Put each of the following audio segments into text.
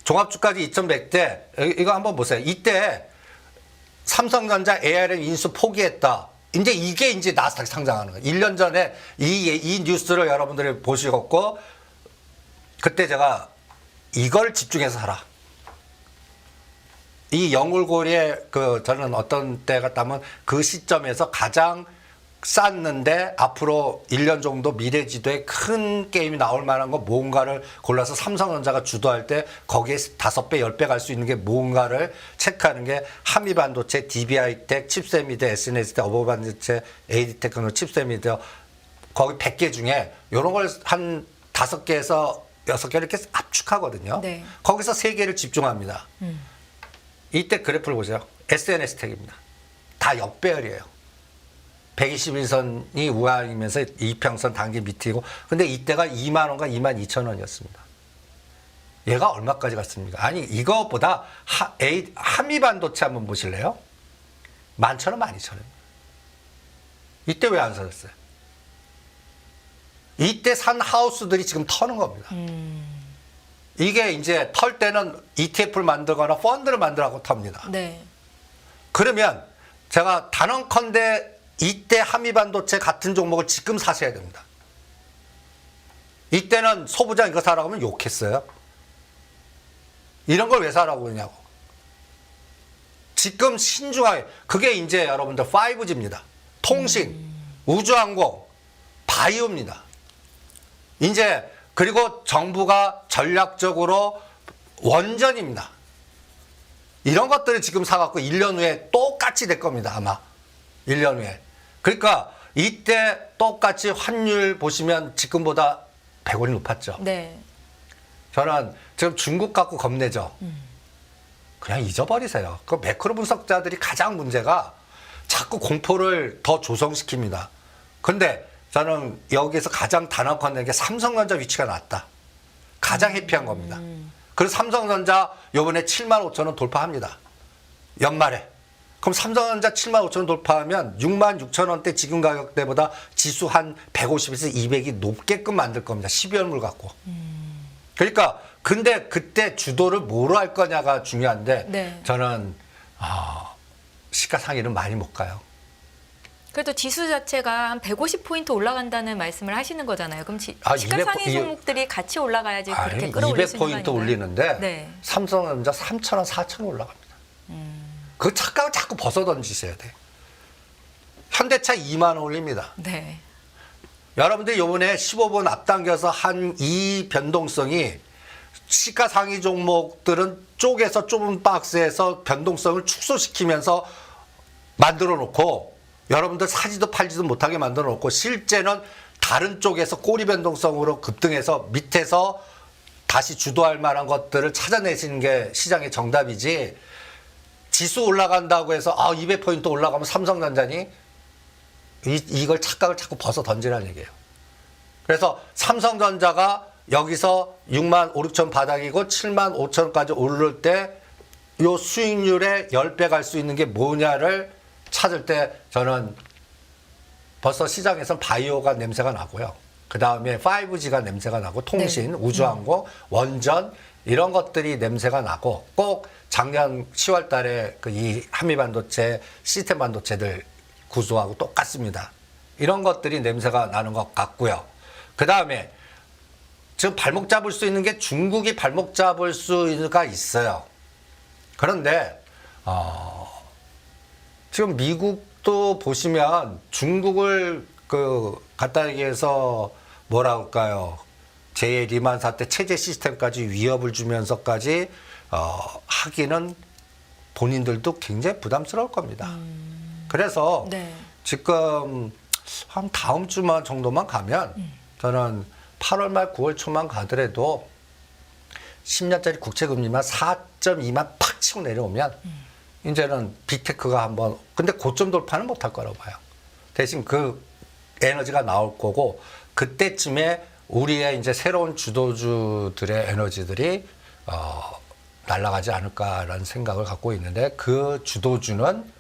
종합주가지 2,100대 이거 한번 보세요. 이때 삼성전자 ARM 인수 포기했다. 이게 이제 나스닥 상장하는 거예요. 1년 전에 이 뉴스를 여러분들이 보시겠고 그때 제가 이걸 집중해서 사라. 이 영울고리에 저는 어떤 때 같다면 그 시점에서 가장 쌌는데 앞으로 1년 정도 미래지도에 큰 게임이 나올 만한 거 뭔가를 골라서 삼성전자가 주도할 때 거기에 5배, 10배 갈 수 있는 게 뭔가를 체크하는 게 한미반도체, DBI텍, 칩셋미드, SNS텍, 어버반도체, AD텍, 칩셋미드 거기 100개 중에 이런 걸 한 5개에서 6개 이렇게 압축하거든요. 네. 거기서 3개를 집중합니다. 이때 그래프를 보세요. SNS텍입니다. 다 역배열이에요. 121선이 우하이면서 이평선 단기 밑이고 근데 이때가 2만 원과 2만 2천 원이었습니다. 얘가 얼마까지 갔습니까? 아니 이거보다 한미반도체 한번 보실래요? 11,000원, 12,000원. 이때 왜 안 사셨어요? 이때 산 하우스들이 지금 터는 겁니다. 이게 이제 털 때는 ETF를 만들거나 펀드를 만들라고 텁니다. 네. 그러면 제가 단언컨대 이때 한미반도체 같은 종목을 지금 사셔야 됩니다. 이때는 소부장 이거 사라고 하면 욕했어요. 이런 걸 왜 사라고 그러냐고. 지금 신중하게 그게 이제 여러분들 5G입니다. 통신, 우주항공, 바이오입니다. 이제 그리고 정부가 전략적으로 원전입니다. 이런 것들을 지금 사갖고 1년 후에 똑같이 될 겁니다. 아마 1년 후에. 그러니까 이때 똑같이 환율 보시면 지금보다 100원이 높았죠. 네. 저는 지금 중국 갖고 겁내죠. 그냥 잊어버리세요. 그 매크로 분석자들이 가장 문제가 자꾸 공포를 더 조성시킵니다. 근데 저는 여기서 가장 단언컨대 게 삼성전자 위치가 낮다. 가장 해피한 겁니다. 그래서 삼성전자 요번에 75,000원 돌파합니다. 연말에. 그럼 삼성전자 75,000원 돌파하면 66,000원대 지금 가격대보다 지수 한 150에서 200이 높게끔 만들 겁니다. 12월물 갖고. 그러니까 근데 그때 주도를 뭐로 할 거냐가 중요한데 네. 저는 시가상위는 많이 못 가요. 그래도 지수 자체가 한 150포인트 올라간다는 말씀을 하시는 거잖아요. 그럼 시가상위 종목들이 같이 올라가야지 그렇게 끌어올릴 수 있는 거 아닌가요? 200포인트 올리는데 네. 삼성전자 3,000원, 4,000원 올라갑니다. 그 착각을 자꾸 벗어던지셔야 돼. 현대차 2만 원 올립니다. 네. 여러분들 요번에 15분 앞당겨서 한 이 변동성이 시가상위 종목들은 쪼개서 좁은 박스에서 변동성을 축소시키면서 만들어 놓고 여러분들 사지도 팔지도 못하게 만들어 놓고 실제는 다른 쪽에서 꼬리 변동성으로 급등해서 밑에서 다시 주도할 만한 것들을 찾아내시는 게 시장의 정답이지 지수 올라간다고 해서 200포인트 올라가면 삼성전자니 이걸 착각을 자꾸 벗어 던지라는 얘기예요. 그래서 삼성전자가 여기서 6만 5, 6천 바닥이고 7만 5천까지 오를 때 요 수익률에 10배 갈 수 있는 게 뭐냐를 찾을 때 저는 벌써 시장에선 바이오가 냄새가 나고요. 그 다음에 5G가 냄새가 나고 통신, 네. 우주항공, 원전 이런 것들이 냄새가 나고 꼭 작년 10월 달에 이 한미반도체, 시스템 반도체들 구조하고 똑같습니다. 이런 것들이 냄새가 나는 것 같고요. 그 다음에 지금 발목 잡을 수 있는 게 중국이 발목 잡을 수가 있어요. 그런데 지금 미국도 보시면 중국을 갖다 얘기해서 뭐라 할까요? 제 리만 사태 체제 시스템까지 위협을 주면서까지 하기는 본인들도 굉장히 부담스러울 겁니다. 그래서 네. 지금 한 다음 주만 정도만 가면 저는 8월 말 9월 초만 가더라도 10년짜리 국채금리만 4.2만 팍 치고 내려오면 이제는 빅테크가 한번 근데 고점 돌파는 못할 거라고 봐요. 대신 그 에너지가 나올 거고 그때쯤에 우리의 이제 새로운 주도주들의 에너지들이 날아가지 않을까라는 생각을 갖고 있는데 그 주도주는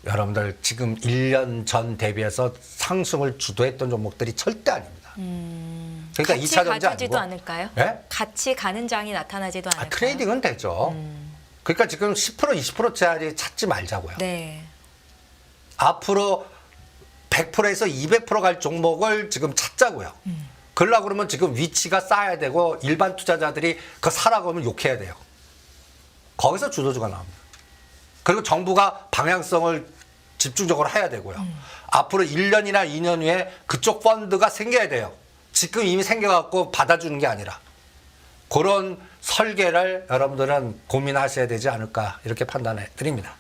여러분들 지금 1년 전 대비해서 상승을 주도했던 종목들이 절대 아닙니다. 그러니까 같이 2차 전지 가지도 아니고. 않을까요? 예? 같이 가는 장이 나타나지도 않을까요? 트레이딩은 되죠. 그러니까 지금 10% 20%짜리 찾지 말자고요. 네. 앞으로 100%에서 200%갈 종목을 지금 찾자고요. 그러려고 그러면 지금 위치가 쌓여야 되고 일반 투자자들이 그거 사라고 하면 욕해야 돼요. 거기서 주도주가 나옵니다. 그리고 정부가 방향성을 집중적으로 해야 되고요. 앞으로 1년이나 2년 후에 그쪽 펀드가 생겨야 돼요. 지금 이미 생겨갖고 받아주는 게 아니라. 그런 설계를 여러분들은 고민하셔야 되지 않을까 이렇게 판단해 드립니다.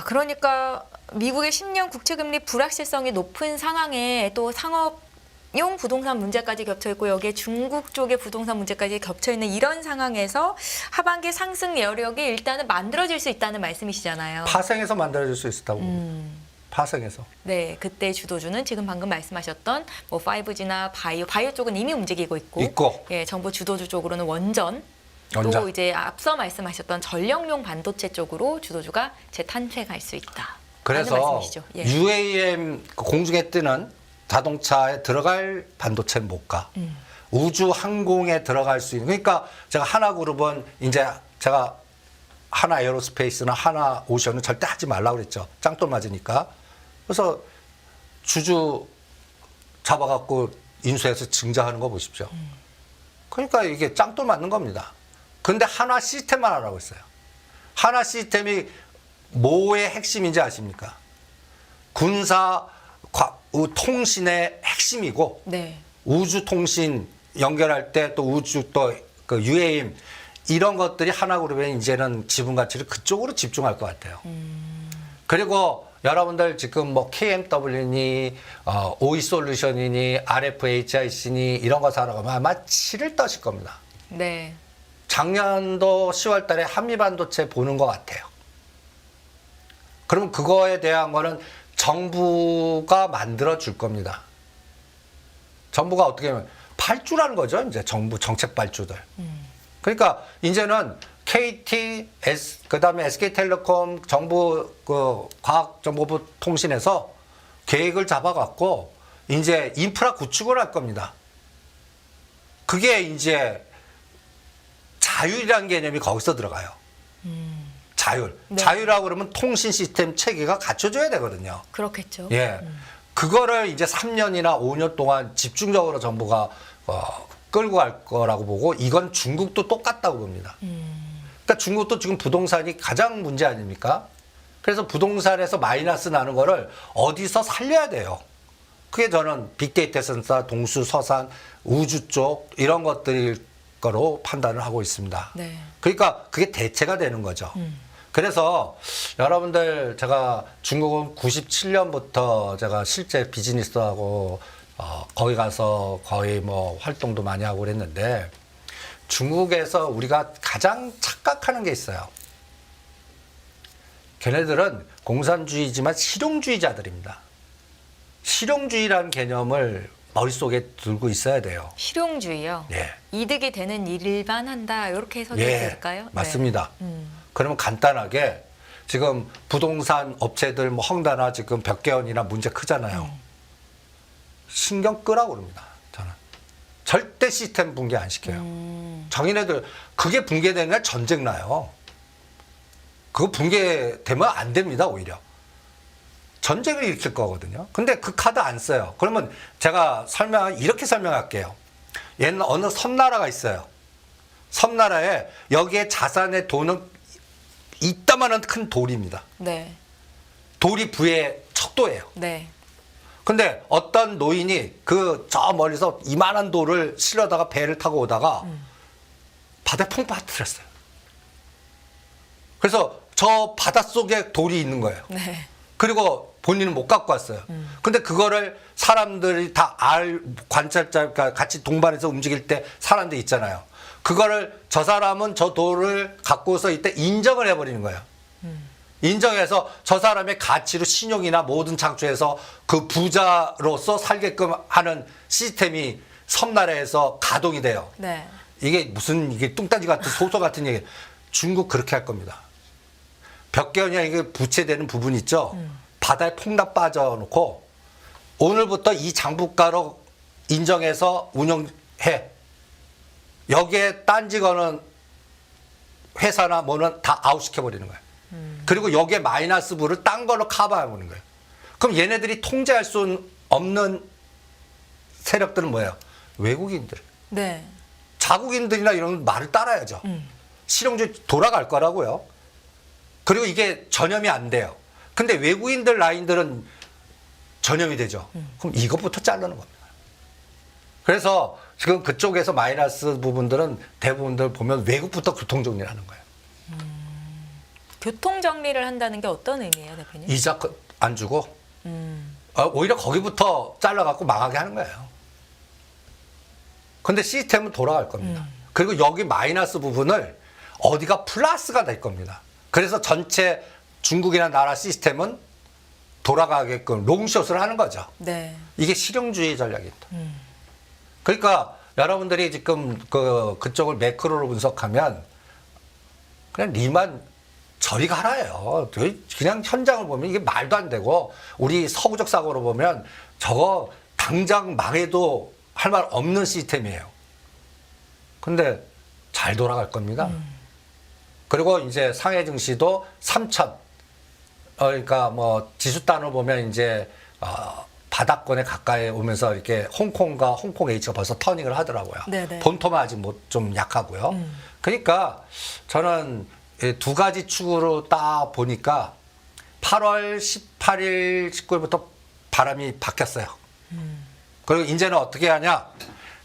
그러니까 미국의 10년 국채금리 불확실성이 높은 상황에 또 상업용 부동산 문제까지 겹쳐 있고 여기에 중국 쪽의 부동산 문제까지 겹쳐 있는 이런 상황에서 하반기 상승 여력이 일단은 만들어질 수 있다는 말씀이시잖아요. 파생해서 만들어질 수 있다고. 파생해서. 네, 그때 주도주는 지금 방금 말씀하셨던 뭐 5G나 바이오 쪽은 이미 움직이고 있고, 예, 정부 주도주 쪽으로는 원전. 또 이제 앞서 말씀하셨던 전력용 반도체 쪽으로 주도주가 재탄생할 수 있다. 그래서 예. UAM 공중에 뜨는 자동차에 들어갈 반도체는 못 가. 우주 항공에 들어갈 수 있는. 그러니까 제가 하나그룹은 이제 제가 하나 에어로스페이스나 하나 오션은 절대 하지 말라고 그랬죠. 짱돌 맞으니까. 그래서 주주 잡아갖고 인수해서 증자하는 거 보십시오. 그러니까 이게 짱돌 맞는 겁니다. 근데 하나 시스템만 하라고 했어요. 하나 시스템이 뭐의 핵심인지 아십니까? 군사 통신의 핵심이고, 네. 우주 통신 연결할 때 또 우주 또 그 UAM 이런 것들이 하나그룹에 이제는 지분 가치를 그쪽으로 집중할 것 같아요. 그리고 여러분들 지금 뭐 KMW니 OE솔루션이니 RFHIC니 이런 거 사러 가면 아마 치를 떠실 겁니다. 네. 작년도 10월 달에 한미반도체 보는 것 같아요. 그러면 그거에 대한 거는 정부가 만들어 줄 겁니다. 정부가 어떻게 하면 발주라는 거죠. 이제 정부 정책 발주들. 그러니까 이제는 KT, 그다음에 SK텔레콤 정부 그 과학정보부 통신에서 계획을 잡아갖고 이제 인프라 구축을 할 겁니다. 그게 이제 자율이라는 개념이 거기서 들어가요. 자율. 네. 자율이라고 그러면 통신 시스템 체계가 갖춰져야 되거든요. 그렇겠죠. 예. 그거를 이제 3년이나 5년 동안 집중적으로 정부가 끌고 갈 거라고 보고 이건 중국도 똑같다고 봅니다. 그러니까 중국도 지금 부동산이 가장 문제 아닙니까? 그래서 부동산에서 마이너스 나는 거를 어디서 살려야 돼요. 그게 저는 빅데이터 센터, 동수, 서산, 우주 쪽 이런 것들일 거로 판단을 하고 있습니다. 네. 그러니까 그게 대체가 되는 거죠. 그래서 여러분들 제가 중국은 97년부터 제가 실제 비즈니스하고 거기 가서 거의 뭐 활동도 많이 하고 그랬는데 중국에서 우리가 가장 착각하는 게 있어요. 걔네들은 공산주의지만 실용주의자들입니다. 실용주의라는 개념을 머릿속에 들고 있어야 돼요. 실용주의요? 예. 이득이 되는 일만 한다. 이렇게 해석이 될까요? 맞습니다. 네. 그러면 간단하게 지금 부동산 업체들 뭐 헝다나 지금 벽개원이나 문제 크잖아요. 신경 끄라고 그럽니다. 저는. 절대 시스템 붕괴 안 시켜요. 자기네들 그게 붕괴되는 날 전쟁 나요. 그거 붕괴되면 안 됩니다. 오히려. 전쟁을 일으킬 거거든요. 근데 그 카드 안 써요. 그러면 제가 이렇게 설명할게요. 얘는 어느 섬나라가 있어요. 섬나라에 여기에 자산의 돈은 이따만한 큰 돌입니다. 네. 돌이 부의 척도예요. 네. 근데 어떤 노인이 저 멀리서 이만한 돌을 실어다가 배를 타고 오다가 바다에 퐁 빠뜨렸어요. 그래서 저 바닷속에 돌이 있는 거예요. 네. 그리고 본인은 못 갖고 왔어요. 근데 그거를 사람들이 다 관찰자, 그러니까 같이 동반해서 움직일 때 사람들 있잖아요. 그거를 저 사람은 저 돌을 갖고서 이때 인정을 해버리는 거예요. 인정해서 저 사람의 가치로 신용이나 모든 창조해서 그 부자로서 살게끔 하는 시스템이 섬나라에서 가동이 돼요. 네. 이게 뚱딴지 같은 소설 같은 얘기. 중국 그렇게 할 겁니다. 벽개원이나 이게 부채되는 부분 있죠. 바다에 폭락 빠져놓고 오늘부터 이 장부가로 인정해서 운영해. 여기에 딴지 거는 회사나 뭐는 다 아웃시켜버리는 거예요. 그리고 여기에 마이너스 부를 딴 걸로 커버해보는 거예요. 그럼 얘네들이 통제할 수 없는 세력들은 뭐예요? 외국인들. 네. 자국인들이나 이런 말을 따라야죠. 실용주의 돌아갈 거라고요. 그리고 이게 전염이 안 돼요. 근데 외국인들 라인들은 전염이 되죠. 그럼 이것부터 자르는 겁니다. 그래서 지금 그쪽에서 마이너스 부분들은 대부분들 보면 외국부터 교통정리를 하는 거예요. 교통 정리를 한다는 게 어떤 의미예요, 대표님? 이자 안 주고 오히려 거기부터 잘라갖고 망하게 하는 거예요. 근데 시스템은 돌아갈 겁니다. 그리고 여기 마이너스 부분을 어디가 플러스가 될 겁니다. 그래서 전체 중국이나 나라 시스템은 돌아가게끔 롱숏을 하는 거죠. 네. 이게 실용주의 전략입니다. 그러니까 여러분들이 지금 그쪽을 매크로로 분석하면 그냥 리만 저리 가라예요. 그냥 현장을 보면 이게 말도 안 되고 우리 서구적 사고로 보면 저거 당장 망해도 할 말 없는 시스템이에요. 근데 잘 돌아갈 겁니다. 그리고 이제 상해 증시도 3천. 그러니까 뭐 지수단을 보면 이제 바닥권에 가까이 오면서 이렇게 홍콩과 홍콩 H가 벌써 터닝을 하더라고요. 네네. 본토만 아직 뭐 좀 약하고요. 그러니까 저는 두 가지 축으로 딱 보니까 8월 18일, 19일부터 바람이 바뀌었어요. 그리고 이제는 어떻게 하냐?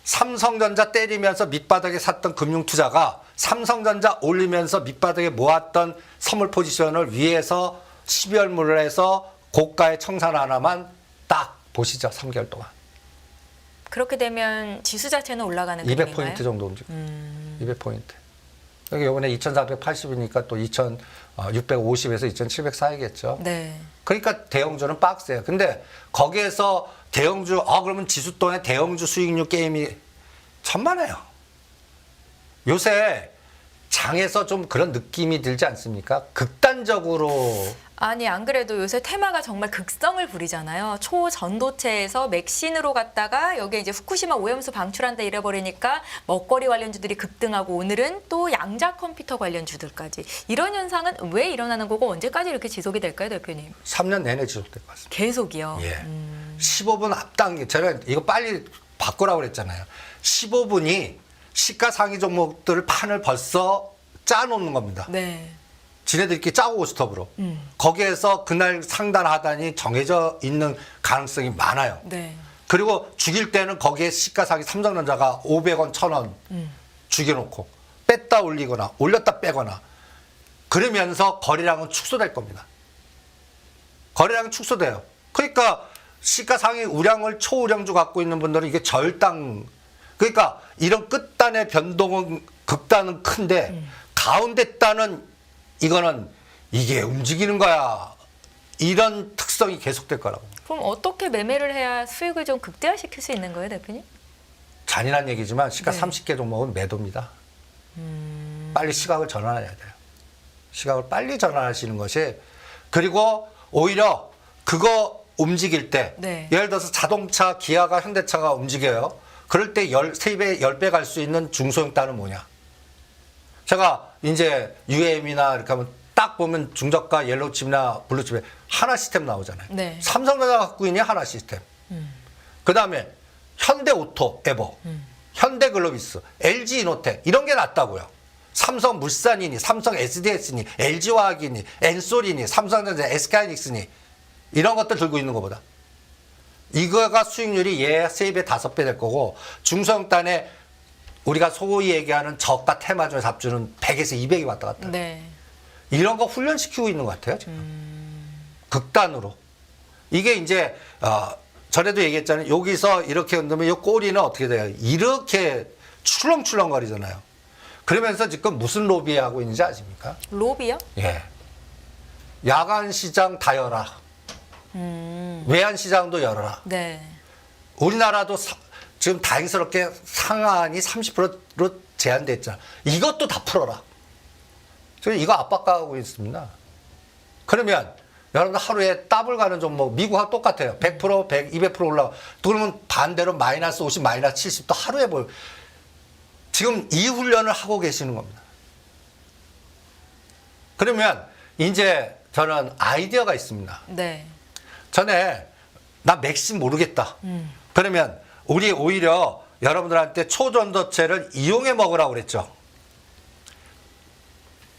삼성전자 때리면서 밑바닥에 샀던 금융투자가 삼성전자 올리면서 밑바닥에 모았던 선물 포지션을 위에서 12월물을 해서 고가의 청산 하나만 딱 보시죠. 3개월 동안. 그렇게 되면 지수 자체는 올라가는 그림인가요? 200포인트 정도 움직여요. 200포인트. 여기 이번에 2480이니까 또 2650에서 2704이겠죠. 네. 그러니까 대형주는 빡세요. 근데 거기에서 대형주, 그러면 지수돈에 대형주 수익률 게임이 천만에요. 요새 장에서 좀 그런 느낌이 들지 않습니까? 극단적으로. 아니 안 그래도 요새 테마가 정말 극성을 부리잖아요. 초전도체에서 맥신으로 갔다가 여기에 이제 후쿠시마 오염수 방출한다 이래버리니까 먹거리 관련주들이 급등하고 오늘은 또 양자 컴퓨터 관련주들까지 이런 현상은 왜 일어나는 거고 언제까지 이렇게 지속이 될까요, 대표님? 3년 내내 지속될 것 같습니다. 계속이요. 예. 15분 앞당기. 제가 이거 빨리 바꾸라고 그랬잖아요. 15분이 시가상위 종목들 판을 벌써 짜놓는 겁니다. 네. 지네들끼리 짜고 스톱으로. 거기에서 그날 상단하단이 정해져 있는 가능성이 많아요. 네. 그리고 죽일 때는 거기에 시가상위 삼성전자가 500원, 1000원 죽여놓고 뺐다 올리거나 올렸다 빼거나 그러면서 거래량은 축소될 겁니다. 거래량은 축소돼요. 그러니까 시가상위 우량을 초우량주 갖고 있는 분들은 이게 절당. 그러니까 이런 끝단의 변동은 극단은 큰데 가운데 단은 이거는 이게 움직이는 거야. 이런 특성이 계속될 거라고. 그럼 어떻게 매매를 해야 수익을 좀 극대화시킬 수 있는 거예요, 대표님? 잔인한 얘기지만 시가 네. 30개 종목은 매도입니다. 빨리 시각을 전환해야 돼요. 시각을 빨리 전환하시는 것이. 그리고 오히려 그거 움직일 때 네. 예를 들어서 자동차 기아가 현대차가 움직여요. 그럴 때 3배, 10배 갈 수 있는 중소형 단은 뭐냐? 제가 이제 UM이나 이렇게 하면 딱 보면 중저가 옐로우칩이나 블루칩에 하나 시스템 나오잖아요. 네. 삼성전자 갖고 있는 하나 시스템. 그 다음에 현대오토 에버, 현대글로비스, LG이노텍 이런 게 낫다고요. 삼성물산이니, 삼성 SDS니, LG화학이니, 엔솔이니, 삼성전자, SK하이닉스니 이런 것들 들고 있는 것보다 이거가 수익률이 얘 3배, 5배 될 거고 중소형단에 우리가 소위 얘기하는 저가 테마주 잡주는 100에서 200이 왔다 갔다. 네. 이런 거 훈련시키고 있는 것 같아요, 지금. 극단으로. 이게 이제, 전에도 얘기했잖아요. 여기서 이렇게 흔들면 이 꼬리는 어떻게 돼요? 이렇게 출렁출렁거리잖아요. 그러면서 지금 무슨 로비 하고 있는지 아십니까? 로비요? 예. 야간 시장 다 열어라. 외환 시장도 열어라. 네. 우리나라도 지금 다행스럽게 상한이 30%로 제한됐잖아. 이것도 다 풀어라. 저는 이거 압박하고 있습니다. 그러면 여러분들 하루에 더블 가는 종목 미국하고 똑같아요. 100%, 100, 200% 올라가. 그러면 반대로 마이너스 50, 마이너스 70도 하루에 지금 이 훈련을 하고 계시는 겁니다. 그러면 이제 저는 아이디어가 있습니다. 네. 전에 나 맥심 모르겠다. 그러면 우리 오히려 여러분들한테 초전도체를 이용해 먹으라고 그랬죠.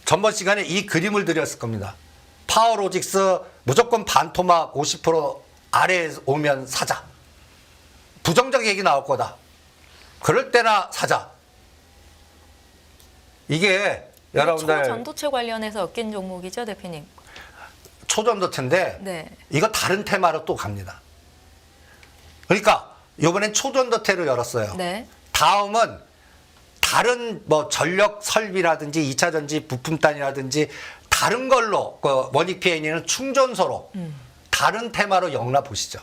전번 시간에 이 그림을 드렸을 겁니다. 파워로직스 무조건 반토막 50% 아래에 오면 사자. 부정적 얘기 나올 거다. 그럴 때나 사자. 이게 여러분들 초전도체 관련해서 엮인 종목이죠, 대표님? 초전도체인데 네. 이거 다른 테마로 또 갑니다. 그러니까 이번엔 초전도체로 열었어요. 네. 다음은 다른 뭐 전력 설비라든지 2차 전지 부품단이라든지 다른 걸로 그 원익 PN이는 충전소로 다른 테마로 영나 보시죠.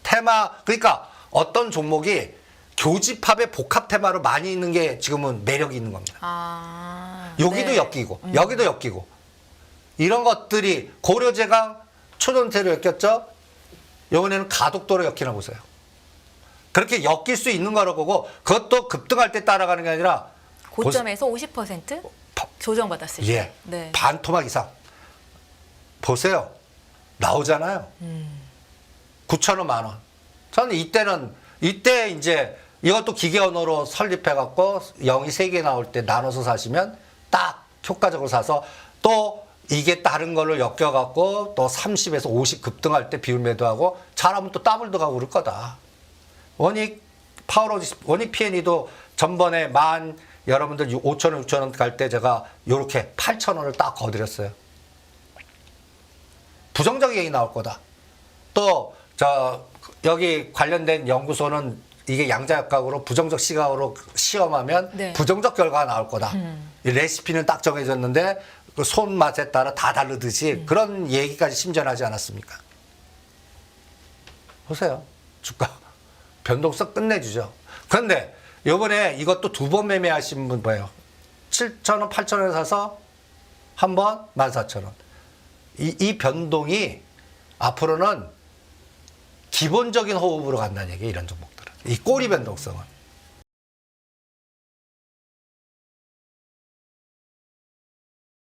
테마 그러니까 어떤 종목이 교집합의 복합 테마로 많이 있는 게 지금은 매력이 있는 겁니다. 아. 여기도 네. 엮이고 여기도 엮이고 이런 것들이 고려제강 초전도체로 엮였죠. 이번에는 가덕도로 엮이나 보세요. 그렇게 엮일 수 있는 거라고 보고 그것도 급등할 때 따라가는 게 아니라 고점에서 50% 조정받았을 때. 예, 네. 반토막 이상 보세요. 나오잖아요. 9,000원, 만원. 저는 이때 이제 이것도 기계 언어로 설립해 갖고 0이 3개 나올 때 나눠서 사시면 딱 효과적으로 사서 또 이게 다른 걸로 엮여 갖고 또 30에서 50 급등할 때 비율 매도하고 잘하면 또 더블도 가고 그럴 거다. 원익 파워로직 원익 PN이도 전번에 여러분들 5,000원, 6,000원 갈 때 제가 요렇게 8,000원을 딱 거드렸어요. 부정적 얘기 나올 거다. 또 여기 관련된 연구소는 이게 양자역학으로 부정적 시각으로 시험하면 네. 부정적 결과가 나올 거다. 이 레시피는 딱 정해졌는데 그 손맛에 따라 다 다르듯이 그런 얘기까지 심전하지 않았습니까? 보세요. 주가 변동성 끝내주죠. 그런데 요번에 이것도 2번 매매하신 분 봐요. 7,000원, 8,000원에 사서 한 번 14,000원. 이 변동이 앞으로는 기본적인 호흡으로 간다는 얘기예요. 이런 종목들은. 이 꼬리 변동성은.